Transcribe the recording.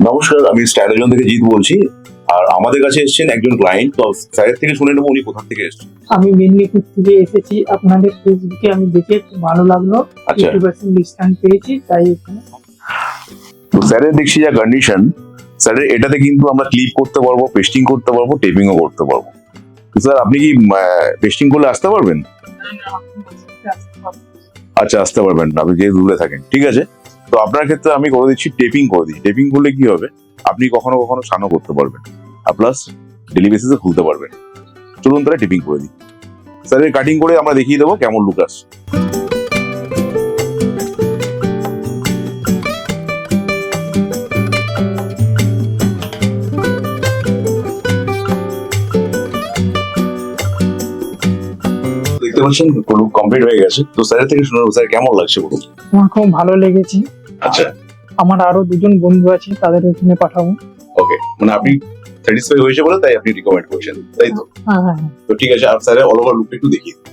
নমস্কার, আমি স্ট্র্যাটেজন থেকে জিৎ বলছি। আর আমাদের কাছে এসেছেন একজন ক্লায়েন্ট। তো স্যারের থেকে শুনে নেবো উনি কোথা থেকে এসেছেন। আমি মেদিনীপুর থেকে এসেছি। আপনাদের ফেসবুকে আমি দেখে খুব ভালো লাগলো, আচ্ছা। 50% ডিসকাউন্ট পেয়েছি, তাই এখানে। তো স্যারের দেখছি যা কন্ডিশন, স্যারের এটাতে কিন্তু আমরা ক্লিপ করতে পারবো, পেস্টিং করতে পারবো, টেপিংও করতে পারবো। তো স্যার আপনি কি পেস্টিং করলে আসতে পারবেন? আচ্ছা, আসতে পারবেন না, আপনি যেহেতু দূরে থাকেন। ঠিক আছে, তো আপনার ক্ষেত্রে আমি করে দিচ্ছি টেপিং করে দিই। টেপিং করলে কি হবে, আপনি কখনো কখনো স্নানও করতে পারবেন, আর প্লাস ডেলি বেসিসে খুলতে পারবেন। চলুন তাহলে টেপিং করে দিই। স্যারের কাটিং করে আমরা দেখিয়ে দেবো কেমন লুক আসছে। দেখতে পাচ্ছেন লুক কমপ্লিট হয়ে গেছে। তো স্যারের থেকে শুনে নেবো, স্যার কেমন লাগছে বলুন। আমার খুব ভালো লেগেছে। আচ্ছা, আমার আরো দুজন বন্ধু আছে, তাদের ওখানে পাঠাবো। ওকে, মানে আপনি স্যাটিসফাই হয়েছে বলে তাই আপনি রিকমেন্ড করছেন, তাই তো? হ্যাঁ হ্যাঁ হ্যাঁ। তো ঠিক আছে, আর স্যারের অল ওভার লুকটা একটু দেখিয়ে দিন।